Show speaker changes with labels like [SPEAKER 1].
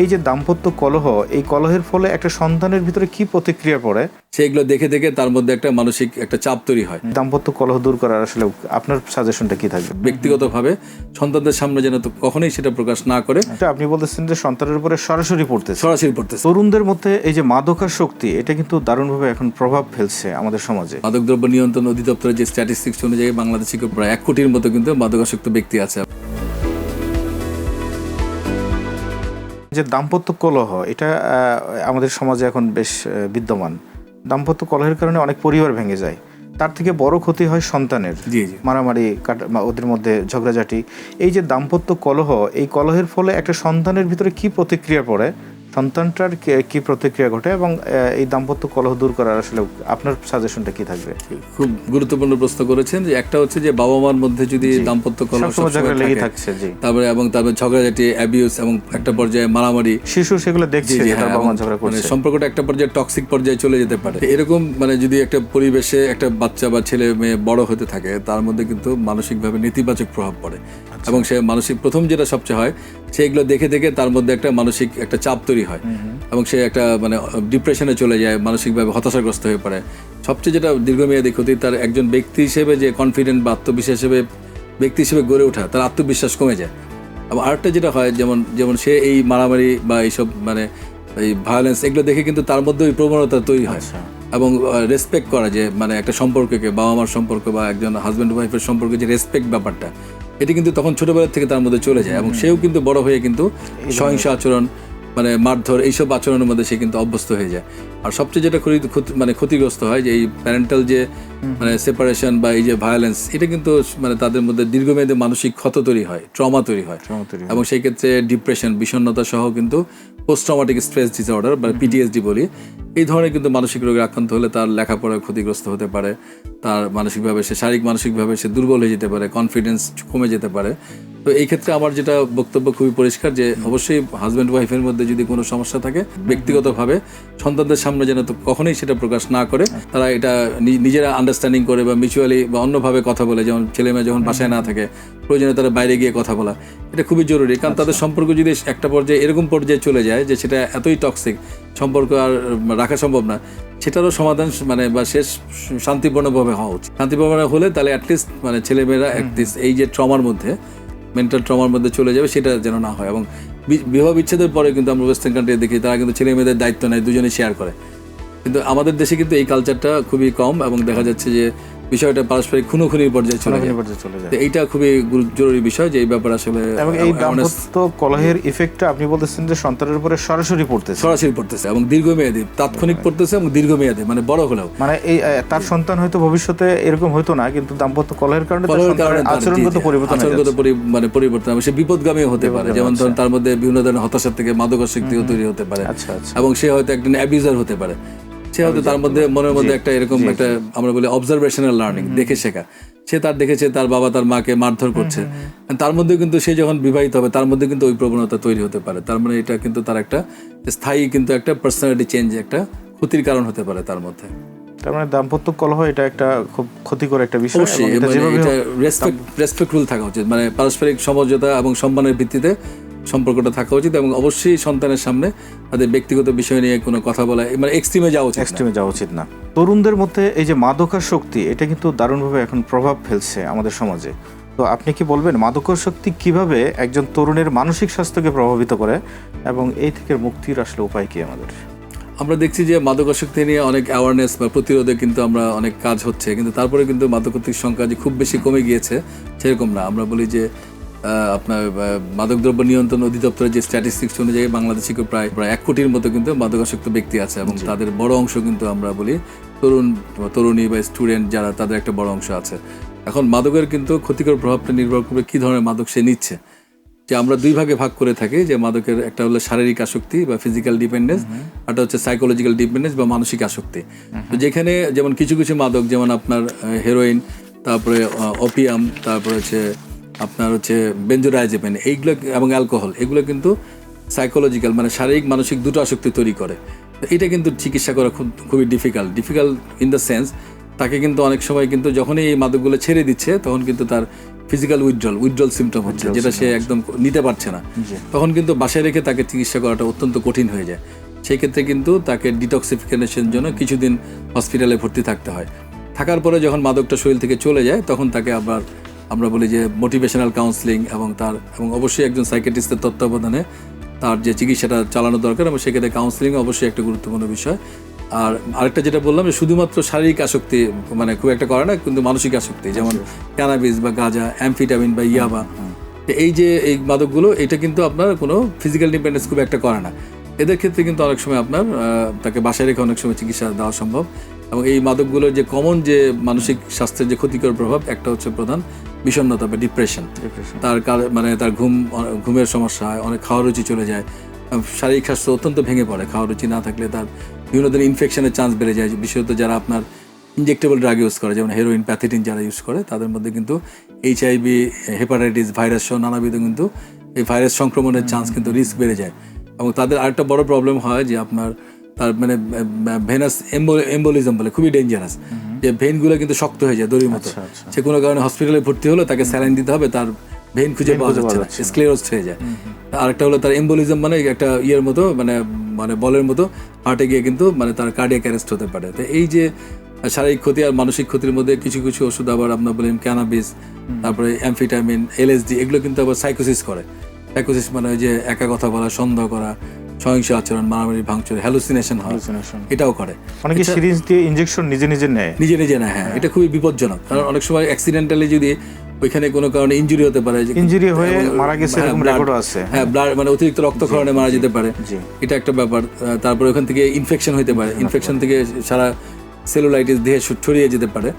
[SPEAKER 1] এই যে দাম্পত্য কলহ, এই কলহের ফলে একটা সন্তানের ভিতরে কি প্রতিক্রিয়া পড়ে
[SPEAKER 2] সেগুলো দেখে দেখে তার মধ্যে একটা মানসিক একটা চাপ তৈরি হয়।
[SPEAKER 1] দাম্পত্য কলহ দূর করার আসলে আপনার সাজেশনটা কি থাকবে?
[SPEAKER 2] ব্যক্তিগতভাবে সন্তানদের সামনে যেন তো কখনোই সেটা প্রকাশ না করে।
[SPEAKER 1] আপনি বলতেছেন যে সন্তানের উপরে সরাসরি পড়তেছে। তরুণদের মধ্যে এই যে মাদকাসক্তি, এটা কিন্তু দারুণভাবে এখন প্রভাব ফেলছে আমাদের সমাজে।
[SPEAKER 2] মাদকদ্রব্য নিয়ন্ত্রণ অধিদপ্তরের যে স্ট্যাটিস্টিক্স অনুযায়ী বাংলাদেশে প্রায় 1 কোটির মতো কিন্তু মাদকাসক্ত ব্যক্তি আছে।
[SPEAKER 1] যে দাম্পত্য কলহ, এটা আমাদের সমাজে এখন বেশ বিদ্যমান। দাম্পত্য কলহের কারণে অনেক পরিবার ভেঙে যায়, তার থেকে বড় ক্ষতি হয় সন্তানের। মারামারি, ওদের মধ্যে ঝগড়াঝাটি। এই যে দাম্পত্য কলহ, এই কলহের ফলে একটা সন্তানের ভিতরে কি প্রতিক্রিয়া পড়ে, সন্তানটার কি প্রতিক্রিয়া ঘটে, এবং এই দাম্পত্য কলহ দূর করার আসলে আপনার সাজেশনটা কি থাকবে?
[SPEAKER 2] খুব গুরুত্বপূর্ণ প্রশ্ন করেছেন। যে একটা হচ্ছে যে বাবা মার মধ্যে যদি দাম্পত্য কলহ
[SPEAKER 1] লেগে থাকছে,
[SPEAKER 2] তারপরে ঝগড়াঝাটি, অ্যাবিউজ এবং একটা পর্যায়ে মারামারি,
[SPEAKER 1] শিশু সেগুলো দেখছে,
[SPEAKER 2] সম্পর্কটা একটা পর্যায়ে টক্সিক পর্যায়ে চলে যেতে পারে। এরকম যদি একটা পরিবেশে একটা বাচ্চা বা ছেলে মেয়ে বড় হতে থাকে, তার মধ্যে কিন্তু মানসিকভাবে নেতিবাচক প্রভাব পড়ে। এবং সে মানসিক প্রথম যেটা সবচেয়ে হয়, সেগুলো দেখে দেখে তার মধ্যে একটা মানসিক একটা চাপ তৈরি হয় এবং সে একটা ডিপ্রেশনে চলে যায়, মানসিকভাবে হতাশাগ্রস্ত হয়ে পড়ে। সবচেয়ে যেটা দীর্ঘমেয়াদী ক্ষতি, তার একজন ব্যক্তি হিসেবে যে কনফিডেন্ট বা আত্মবিশ্বাস হিসেবে ব্যক্তি হিসেবে গড়ে ওঠা, তার আত্মবিশ্বাস কমে যায়। এবং আরেকটা যেটা হয়, যেমন সে এই মারামারি বা এইসব এই ভায়োলেন্স, এগুলো দেখে কিন্তু তার মধ্যে ওই প্রবণতা তৈরি হয়। এবং রেসপেক্ট করা, যে একটা সম্পর্ককে, বাবা মার সম্পর্ক বা একজন হাজব্যান্ড ওয়াইফের সম্পর্কে যে রেসপেক্ট ব্যাপারটা, এটি কিন্তু তখন ছোটবেলা থেকে তার মধ্যে চলে যায়। এবং সেও কিন্তু বড় হয়ে কিন্তু সহিংস আচরণ, মারধর, এইসব আচরণের মধ্যে সে কিন্তু অভ্যস্ত হয়ে যায়। আর সবচেয়ে যেটা ক্ষতিগ্রস্ত হয়, যে এই প্যারেন্টাল যে সেপারেশন বা এই যে ভায়োলেন্স, এটা কিন্তু তাদের মধ্যে দীর্ঘমেয়াদী মানসিক ক্ষত তৈরি হয়, ট্রমা তৈরি হয়। এবং সেই ক্ষেত্রে ডিপ্রেশন, বিষণ্ণতা সহ কিন্তু পোস্ট ট্রমাটিক স্ট্রেস ডিসঅর্ডার বা পিটিএসডি বলি, এই ধরনের কিন্তু মানসিক রোগে আক্রান্ত হলে তার লেখাপড়ায় ক্ষতিগ্রস্ত হতে পারে, তার মানসিকভাবে সে মানসিকভাবে সে দুর্বল হয়ে যেতে পারে, কনফিডেন্স কমে যেতে পারে। তো এই ক্ষেত্রে আমার যেটা বক্তব্য খুবই পরিষ্কার, যে অবশ্যই হাজব্যান্ড ওয়াইফের মধ্যে যদি কোনো সমস্যা থাকে, ব্যক্তিগতভাবে সন্তানদের সামনে যেন তো কখনোই সেটা প্রকাশ না করে, তারা এটা নিজেরা আন্ডারস্ট্যান্ডিং করে বা মিউচুয়ালি বা অন্যভাবে কথা বলে, যেমন ছেলে মেয়ে যখন বাসায় না থাকে, প্রয়োজনে তারা বাইরে গিয়ে কথা বলা, এটা খুবই জরুরি। কারণ তাদের সম্পর্ক যদি একটা পর্যায়ে এরকম পর্যায়ে চলে যায় যে সেটা এতই টক্সিক, সম্পর্ক আর রাখা সম্ভব না, সেটারও সমাধান বা শেষ শান্তিপূর্ণভাবে হওয়া উচিত। শান্তিপূর্ণ হলে তাহলে অ্যাটলিস্ট ছেলেমেয়েরা অ্যাটলিস্ট এই যে ট্রমার মধ্যে, মেন্টাল ট্রমার মধ্যে চলে যাবে, সেটা যেন না হয়। এবং বিবাহ বিচ্ছেদের পরে কিন্তু আমরা ওয়েস্টার্ন কান্ট্রি দেখি, তারা কিন্তু ছেলে মেয়েদের দায়িত্ব নেয়, দুজনে শেয়ার করে। কিন্তু আমাদের দেশে কিন্তু এই কালচারটা খুবই কম, এবং দেখা যাচ্ছে যে বিষয়টা পারস্পরিক খুনোখুনির পর্যায়ে চলে যায়। এইটা খুবই জরুরি বিষয়, যে এই ব্যাপার আসলে।
[SPEAKER 1] এবং এই দাম্পত্য কলহের ইফেক্টটা আপনি বলতেছেন যে সন্তানের উপরে সরাসরি
[SPEAKER 2] পড়তেছে এবং দীর্ঘমেয়াদী, তাৎক্ষণিক পড়তেছে এবং দীর্ঘমেয়াদী, বড় হলেও
[SPEAKER 1] এই তার সন্তান হয়তো ভবিষ্যতে এরকম হতো না, কিন্তু দাম্পত্য কলহের কারণে আচরণগত
[SPEAKER 2] পরিবর্তন হবে, সে বিপদগামী হতে পারে। যেমন ধরুন, তার মধ্যে বিভিন্ন ধরনের হতাশা থেকে মাদকাসক্তিও তৈরি হতে পারে, এবং সে হয়তো একজন অ্যাবিউজার হতে পারে। সে হয়তো তার মধ্যে মনের মধ্যে একটা এরকম একটা, আমরা বলি অবজারভেশনাল লার্নিং, দেখে শেখা। সে তার দেখেছে তার বাবা তার মাকে মারধর করছে, তার মধ্যে কিন্তু সে যখন বিবাহিত হবে, তার মধ্যে কিন্তু ওই প্রবণতা তৈরি হতে পারে। তার এটা কিন্তু তার একটা স্থায়ী কিন্তু একটা পার্সোনালিটি চেঞ্জ, একটা ক্ষতির কারণ হতে পারে তার মধ্যে।
[SPEAKER 1] তার দাম্পত্য কলহ এটা একটা খুব ক্ষতিকর একটা বিষয়।
[SPEAKER 2] রেসপেক্টফুল থাকা উচিত, পারস্পরিক সমঝোতা এবং সম্মানের ভিত্তিতে সম্পর্কটা থাকা উচিত। এবং অবশ্যই সন্তানের সামনে তাদের ব্যক্তিগত বিষয় নিয়ে কোনো কথা বলা, এক্সট্রিমে যাওয়া উচিত না।
[SPEAKER 1] তরুণদের মধ্যে এই যে মাদকাসক্তি, এটা কিন্তু দারুণভাবে এখন প্রভাব ফেলছে আমাদের সমাজে। তো আপনি কি বলবেন মাদকাসক্তি কিভাবে একজন তরুণের মানসিক স্বাস্থ্যকে প্রভাবিত করে, এবং এই থেকে মুক্তির আসলে উপায় কি আমাদের?
[SPEAKER 2] আমরা দেখছি যে মাদকাসক্তি নিয়ে অনেক অ্যাওয়ারনেস বা প্রতিরোধে কিন্তু আমরা অনেক কাজ হচ্ছে, কিন্তু তারপরে কিন্তু মাদকাসক্তির সংখ্যা যে খুব বেশি কমে গিয়েছে সেরকম না। আমরা বলি যে আপনার মাদকদ্রব্য নিয়ন্ত্রণ অধিদপ্তরের যে স্ট্যাটিস্টিক্স অনুযায়ী বাংলাদেশে প্রায় 1 কোটির মতো কিন্তু মাদকাসক্ত ব্যক্তি আছে, এবং তাদের বড় অংশ কিন্তু আমরা বলি তরুণী বা স্টুডেন্ট যারা, তাদের একটা বড় অংশ আছে। এখন মাদকের কিন্তু ক্ষতিকর প্রভাবটা নির্ভর করবে কী ধরনের মাদক সে নিচ্ছে। যে আমরা 2 ভাগে ভাগ করে থাকি, যে মাদকের একটা হলো শারীরিক আসক্তি বা ফিজিক্যাল ডিপেন্ডেন্স, একটা হচ্ছে সাইকোলজিক্যাল ডিপেন্ডেন্স বা মানসিক আসক্তি। তো যেখানে যেমন কিছু মাদক, যেমন আপনার হেরোইন, তারপরে ওপিয়াম, তারপরে আপনার বেনজোডায়াজেপিন, এইগুলো এবং অ্যালকোহল, এগুলো কিন্তু সাইকোলজিক্যাল শারীরিক মানসিক দুটো আসক্তি তৈরি করে। এটা কিন্তু চিকিৎসা করা খুবই ডিফিকাল্ট ইন দ্য সেন্স, তাকে কিন্তু অনেক সময় কিন্তু যখনই এই মাদকগুলো ছেড়ে দিচ্ছে, তখন কিন্তু তার ফিজিক্যাল উইথড্রল সিমটম হচ্ছে, যেটা সে একদম নিতে পারছে না, তখন কিন্তু বাসায় রেখে তাকে চিকিৎসা করাটা অত্যন্ত কঠিন হয়ে যায়। সেই ক্ষেত্রে কিন্তু তাকে ডিটক্সিফিকেশনের জন্য কিছুদিন হসপিটালে ভর্তি থাকতে হয়। থাকার পরে যখন মাদকটা শরীর থেকে চলে যায় তখন তাকে আবার আমরা বলি যে মোটিভেশনাল কাউন্সেলিং এবং অবশ্যই একজন সাইকিয়াট্রিস্টের তত্ত্বাবধানে তার যে চিকিৎসাটা চালানো দরকার, এবং সেক্ষেত্রে কাউন্সেলিং অবশ্যই একটা গুরুত্বপূর্ণ বিষয়। আর আরেকটা যেটা বললাম যে শুধুমাত্র শারীরিক আসক্তি মানে খুব একটা করে না, কিন্তু মানসিক আসক্তি, যেমন ক্যানাবিস বা গাঁজা, অ্যামফিটামিন বা ইয়াবা, এই যে এই মাদকগুলো, এটা কিন্তু আপনার কোনো ফিজিক্যাল ডিপেন্ডেন্স খুব একটা করে না। এদের ক্ষেত্রে কিন্তু অনেক সময় আপনার তাকে বাসায় রেখে অনেক সময় চিকিৎসা দেওয়া সম্ভব। এবং এই মাদকগুলোর যে কমন যে মানসিক স্বাস্থ্যের যে ক্ষতিকর প্রভাব, একটা হচ্ছে প্রধান বিষণ্ণতা বা ডিপ্রেশন। মানে তার ঘুমের সমস্যা হয়, অনেক খাওয়ার রুচি চলে যায়, শারীরিক স্বাস্থ্য অত্যন্ত ভেঙে পড়ে। খাওয়ার রুচি না থাকলে তার বিভিন্ন ধরনের ইনফেকশনের চান্স বেড়ে যায়, বিশেষত যারা আপনার ইনজেক্টেবল ড্রাগ ইউজ করে, যেমন হেরোইন, প্যাথেটিন যারা ইউজ করে, তাদের মধ্যে কিন্তু HIV, হেপাটাইটিস ভাইরাস সহ নানাবিধ কিন্তু এই ভাইরাস সংক্রমণের চান্স কিন্তু রিস্ক বেড়ে যায়। এবং তাদের আরেকটা বড় প্রবলেম হয় যে আপনার তার মানে ভেনাস এম্বোলিজম বলে, খুবই ডেঞ্জারাস, যে ভেনগুলো কিন্তু শক্ত হয়ে যায় দড়ির মতো। সে কোনো কারণে হসপিটালে ভর্তি হলো, তাকে স্যালাইন দিতে হবে, তার ভেন খুঁজে পাওয়া যাচ্ছে না, স্ক্লেরোজ হয়ে যায়। আরেকটা হলো তার এম্বোলিজম, মানে একটা ইয়ের মতো, মানে বলের মতো হার্টে গিয়ে কিন্তু মানে তার কার্ডিয়াক অ্যারেস্ট হতে পারে। তো এই যে শারীরিক ক্ষতি আর মানসিক ক্ষতির মধ্যে কিছু কিছু ওষুধ আবার আপনার বলেন ক্যানাবিস, তারপরে অ্যামফিটামিন, LSD, এগুলো কিন্তু আবার সাইকোসিস করে। সাইকোসিস মানে ওই যে একা কথা বলা, সন্দেহ করা, সহিংস আচরণ, মারামারি ভাঙচুর, হ্যালুসিনেশন হয়, এটাও করে।
[SPEAKER 1] অনেকে সিরিঞ্জ দিয়ে ইনজেকশন নিজে নেয়।
[SPEAKER 2] হ্যাঁ, এটা খুবই বিপজ্জনক, কারণ অনেক সময় অ্যাক্সিডেন্টালি যদি ওইখানে কোনো কারণে ইনজুরি হতে পারে,
[SPEAKER 1] ইনজুরি হয়ে মারা গেছে এরকম রেকর্ডও আছে।
[SPEAKER 2] হ্যাঁ, ব্লাড মানে অতিরিক্ত রক্তক্ষরণে মারা যেতে পারে, এটা একটা ব্যাপার। তারপরে ওখান থেকে ইনফেকশন হতে পারে, ইনফেকশন থেকে সারা সেলুলাইটিস দেহে ছড়িয়ে যেতে পারে।